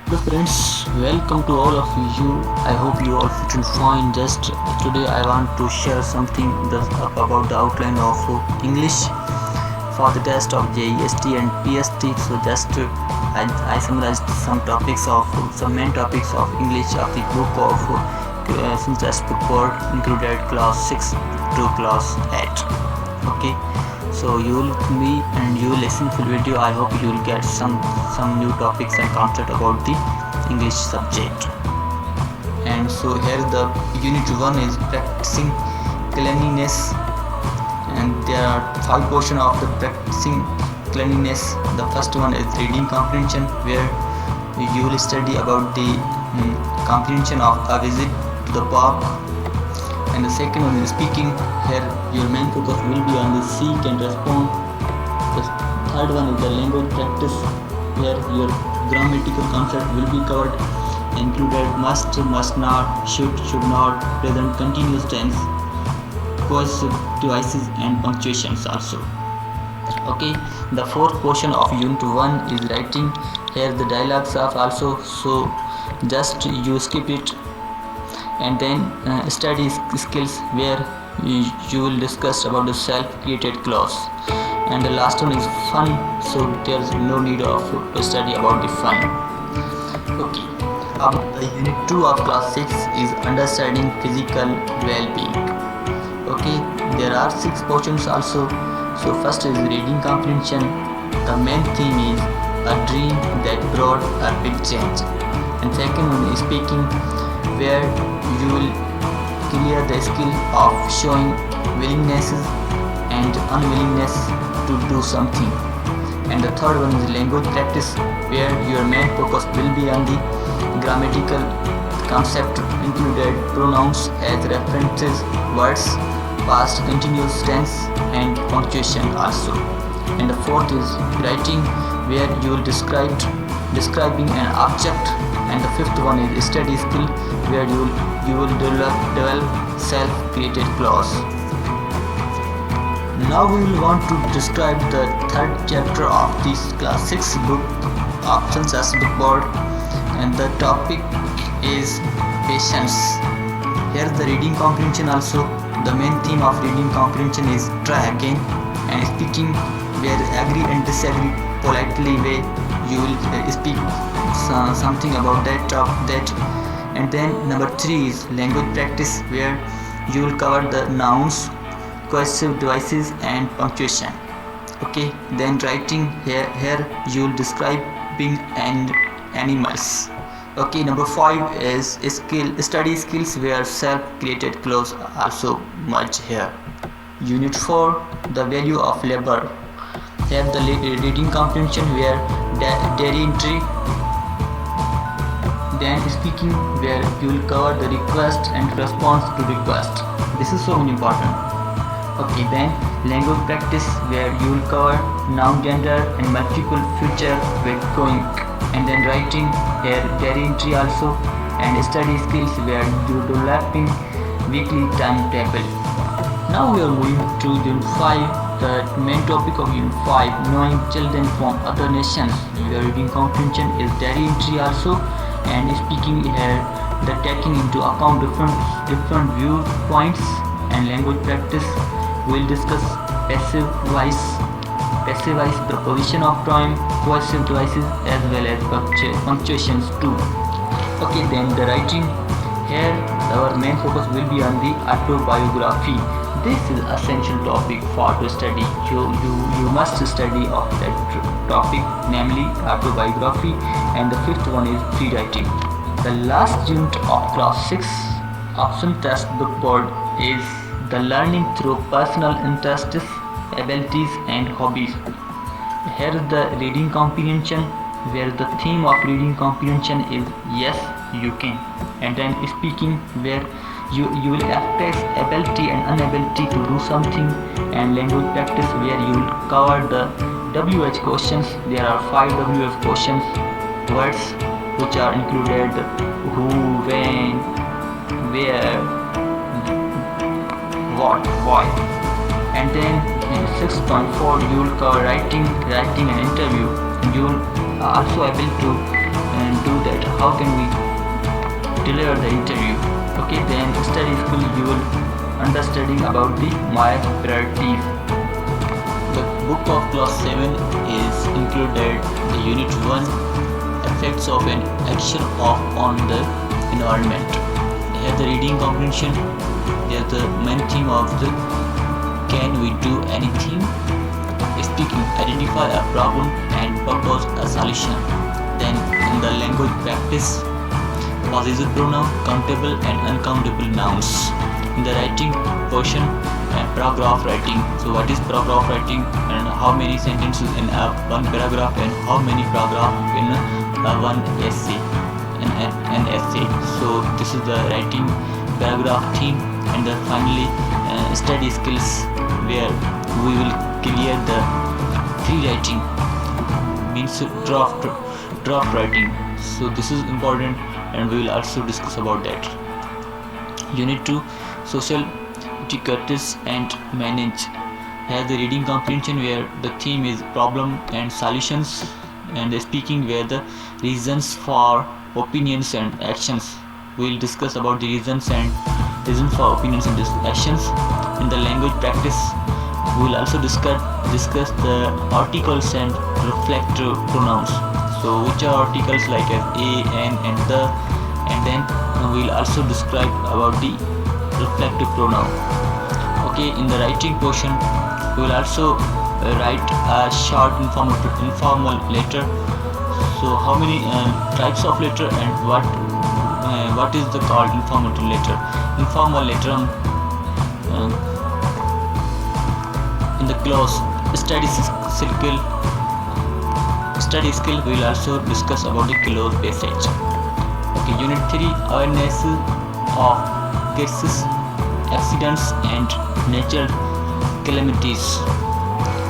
Hello friends, welcome to all of you. I hope you all fit and fine. Just today I want to share something about the outline of English for the test of JEST and PST. So I summarized some main topics of English of the book of Synthesis Book Board included class 6 to class 8. Okay, so you will listen to the video. I hope you will get some new topics and concept about the English subject. And so here the unit 1 is practicing cleanliness, and there are 5 portions of the practicing cleanliness. The first one is reading comprehension, where you will study about the comprehension of a visit to the park. And the second one is speaking. Here your main focus will be on the seek and respond. The third one is the language practice, where your grammatical concept will be covered, included must, must not, should, should not, present continuous tense, possessive devices and punctuations also. Okay, the fourth portion of unit 1 is writing. Here the dialogues are also, so just you skip it. And then study skills, where you will discuss about the self-created clause. And the last one is fun, so there's no need of to study about the fun. Okay, the unit 2 of class 6 is understanding physical well-being. Okay, there are 6 portions also. So first is reading comprehension. The main theme is a dream that brought a big change. And second one is speaking, where you will clear the skill of showing willingnesses and unwillingness to do something. And the third one is language practice, where your main focus will be on the grammatical concept, included pronouns as references, words, past continuous tense and punctuation also. And the fourth is writing, where you will describing an object. And the fifth one is study skill, where you will develop self-created clause. Now we will want to describe the third chapter of this class 6 book of Synthesis Book Board, and the topic is patience. Here the reading comprehension also. The main theme of reading comprehension is try again, and speaking, where agree and disagree politely way you will speak something about that. And then number 3 is language practice, where you will cover the nouns, possessive devices and punctuation. Okay, then writing, here you will describing and animals. Okay, number 5 is study skills, where self-created clause also merge here. Unit 4, the value of labor. Here the reading comprehension, where dairy entry. Then speaking, where you will cover the request and response to request. This is so important. Okay, then language practice, where you will cover noun, gender and multiple future with going. And then writing, here dairy entry also. And study skills, where you are developing weekly timetable. Now we are moving to Unit 5. The main topic of Unit 5, knowing children from other nations. Your reading comprehension is dairy entry also. And speaking, here the taking into account different viewpoints. And language practice, will discuss passive voice, the position of time, possessive devices as well as punctuations too. Okay, then the writing, here our main focus will be on the autobiography. This is essential topic for to study. You must study of that topic, namely autobiography. And the fifth one is free writing. The last unit of class 6 of Synthesis Book Board is the learning through personal interests, abilities and hobbies. Here the reading comprehension, where the theme of reading comprehension is yes you can. And then speaking, where you will express ability and inability to do something. And language practice, where you will cover the WH questions. There are 5 WH questions, words which are included who, when, where, what, why. And then in 6.4 you will cover writing an interview, and you will also able to do that. How can we deliver the interview? Okay, then study skill, you will understanding about the my priorities. The book of class 7 is included the unit 1 effects of an action of on the environment. Here the reading comprehension, here the main theme of the can we do anything. Speaking, identify a problem and propose a solution. Then in the language practice, possessive pronoun, countable and uncountable nouns. In the writing portion, paragraph writing. So what is paragraph writing, and how many sentences in one paragraph, and how many paragraph in one essay, an essay. So this is the writing paragraph theme. And then finally study skills, where we will clear the free writing, means draft writing. So this is important, and we will also discuss about that. Unit 2, social etiquettes and manage. Here the reading comprehension, where the theme is problem and solutions, and the speaking, where the reasons for opinions and actions. We will discuss about the reasons for opinions and actions. In the language practice, we will also discuss the articles and reflective pronouns. So which are articles like as a, and the, and then we will also describe about the reflective pronoun. Okay, in the writing portion, we will also write a short informal letter. So how many types of letter, and what is the called informal letter? Informal letter in the clause study skill, we will also discuss about the clause passage. Okay, unit 3, awareness of cases, accidents and natural calamities.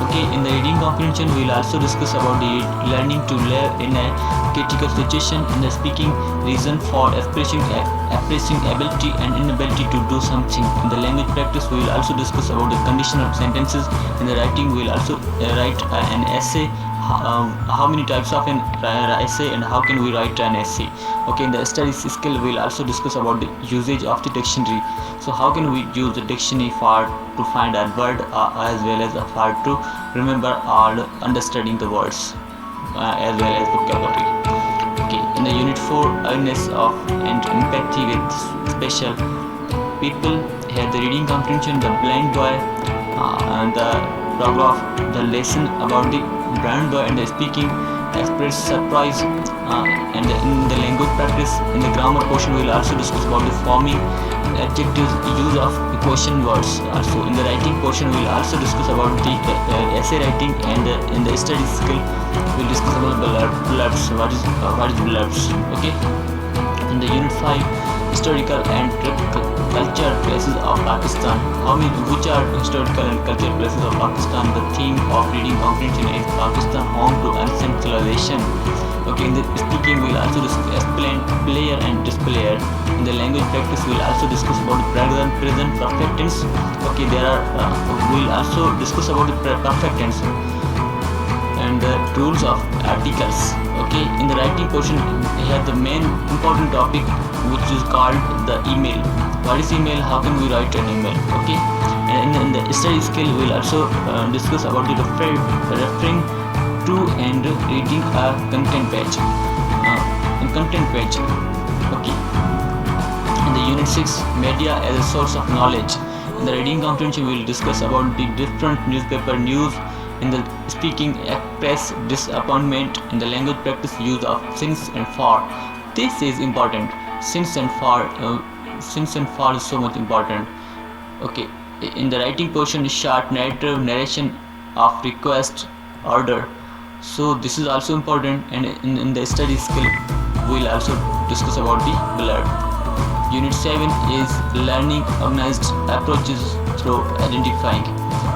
Okay, in the reading comprehension, we will also discuss about the learning to live in a critical situation. In the speaking, reason for expressing ability and inability to do something. In the language practice, we will also discuss about the conditional sentences. In the writing, we will also write an essay. How many types of an essay, and how can we write an essay? Okay, in the study skill, we will also discuss about the usage of the dictionary. So how can we use the dictionary for to find a word, as well as for to remember or understanding the words, as well as vocabulary. Okay, in the unit 4, awareness of and empathy with special people. Here the reading comprehension, the blind boy, and the paragraph, the lesson about the blind boy, and the speaking, express surprise. And in the language practice, in the grammar portion, we will also discuss about the forming adjectives, use of question words. Also in the writing portion, we will also discuss about the essay writing, and in the study skill, we will discuss about the blurbs. What is blurbs? Okay. In the unit 5, historical and culture places of Pakistan. Which are historical and cultural places of Pakistan? The theme of reading comprehension is Pakistan, home to ancient civilization. Okay, in the speaking, we will also discuss player and displayer. In the language practice, we will also discuss about the present perfect tense. Okay, we will also discuss about the perfect tense and the rules of articles. Okay, in the writing portion, here the main important topic, which is called the email. What is email? How can we write an email? Okay, and in the study skill, we will also discuss about the referring to and reading a content page. Okay. In the unit 6, media as a source of knowledge. In the reading comprehension, we will discuss about the different newspaper news. In the speaking, express disappointment. In the language practice, use of since and for. This is important. Since and for is so much important. Okay. In the writing portion, short narration of request, order. So this is also important, and in the study skill, we will also discuss about the blurb. Unit 7 is learning organized approaches through identifying.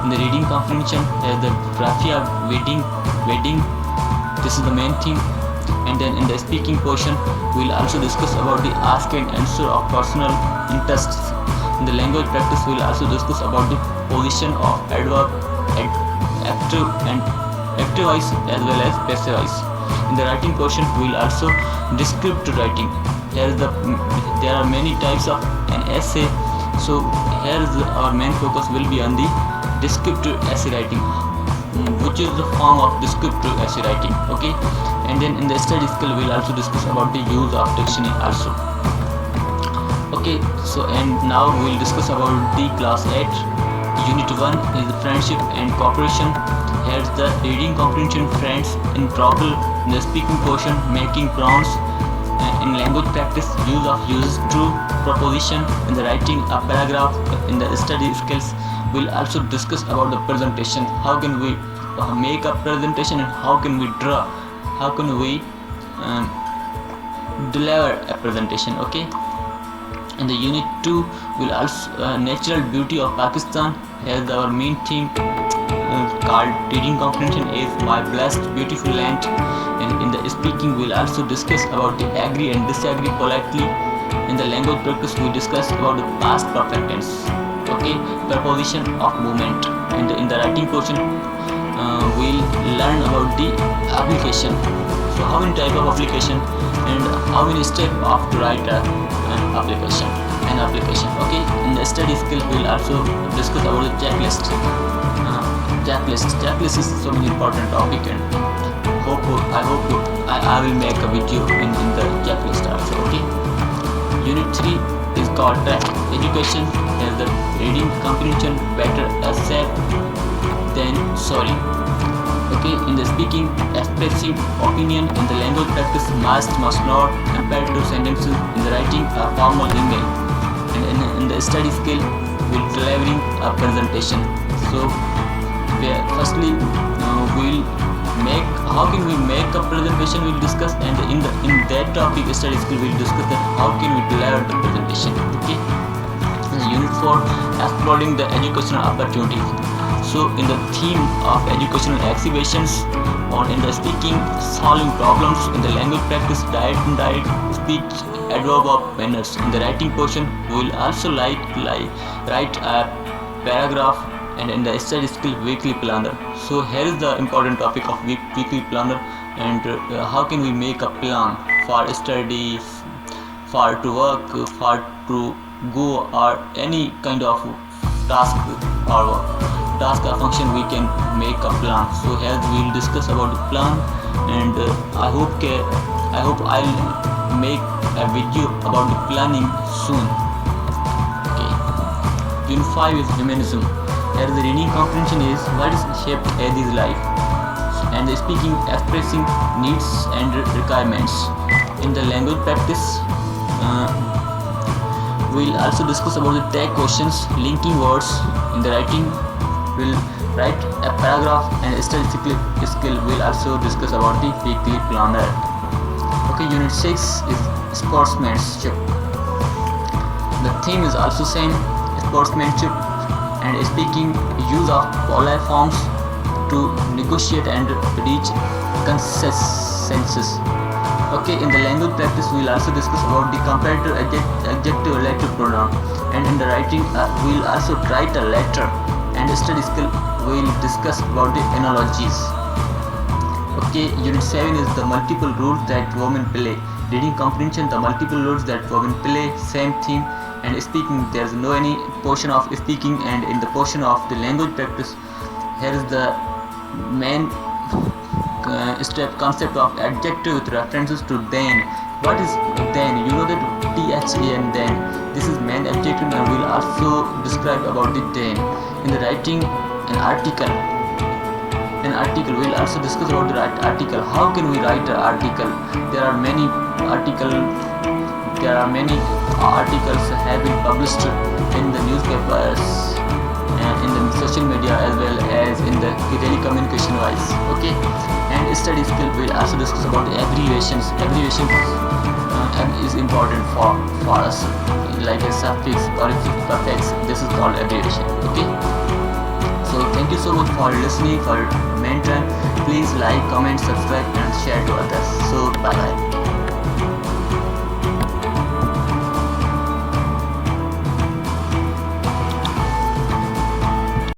In the reading comprehension, the graphia wedding. This is the main thing. And then in the speaking portion, we will also discuss about the ask and answer of personal interests. In the language practice, we will also discuss about the position of adverb, active voice as well as passive voice. In the writing portion, we will also descriptive writing. There are many types of an essay, so our main focus will be on the descriptive essay writing, which is the form of descriptive essay writing. Okay, and then in the study skill, we will also discuss about the use of dictionary also. Okay, so and now we will discuss about the class 8. Unit 1 is friendship and cooperation. Here's the reading comprehension, friends in trouble. In the speaking portion, making pronouns. In language practice, use of uses to proposition. In the writing a paragraph. In the study skills, we'll also discuss about the presentation. How can we make a presentation, and how can we draw? How can we deliver a presentation? Okay. In the unit 2, we'll also natural beauty of Pakistan. Here's our main theme called reading comprehension is my blessed beautiful land. And in the speaking, we'll also discuss about the agree and disagree politely. In the language practice, we discuss about the past perfect tense. Okay, preposition of movement. In the writing portion, we'll learn about the application. So how many type of application and how many steps of to write an application. Okay, in the study skill, we'll also discuss about the checklist. Checklist is so many important topic, and I will make a video in the checklist also. Okay, unit 3 is called education. Here's the reading comprehension, better accept than sorry. Okay, in the speaking, expressing opinion. In the language practice, must not, comparative sentences. In the writing, a formal email. And in the study skill, we'll delivering a presentation. So firstly, we'll make how can we make a presentation. We'll discuss, and in that topic, study skill, we'll discuss that how can we deliver the presentation. Okay. In unit 4, exploring the educational opportunities. So in the theme of educational exhibitions, or in the speaking, solving problems. In the language practice, diet and diet, speech, adverb of manners. In the writing portion, we will also write a paragraph. And in the study skill, weekly planner. So here is the important topic of weekly planner, and how can we make a plan for study, for to work, for to go, or any kind of task or function we can make a plan. So here we will discuss about the plan, and I hope I'll make a video about the planning soon. Okay. Unit 5 is humanism. Here the reading comprehension is what is shaped Eddie's life, and the speaking, expressing needs and requirements. In the language practice, we'll also discuss about the tag questions, linking words. In the writing, we'll write a paragraph, and study skill will also discuss about the weekly planner. Okay, unit 6 is sportsmanship. The theme is also same, sportsmanship. And speaking, use of polite forms to negotiate and reach consensus. Okay, in the language practice, we will also discuss about the comparative adjective relative pronoun. And in the writing, we will also write a letter. And study skill, we will discuss about the analogies. Okay, unit 7 is the multiple roles that women play. Reading comprehension, the multiple roles that women play, same theme. And speaking, there is no any portion of speaking. And in the portion of the language practice, here is the main step concept of adjective with references to then. What is then? You know that THEN, then. This is main adjective, and we will also describe about the then. In the writing, an article. We will also discuss about the article. How can we write an article? There are many articles have been published in the newspapers and in the social media, as well as in the telecommunication wise. Okay, and study skill, we'll also discuss about the abbreviations. Is important for us, like a suffix or a prefix. This is called abbreviation. Okay, so thank you so much for listening. For main time, please like, comment, subscribe, and share to others. So bye bye.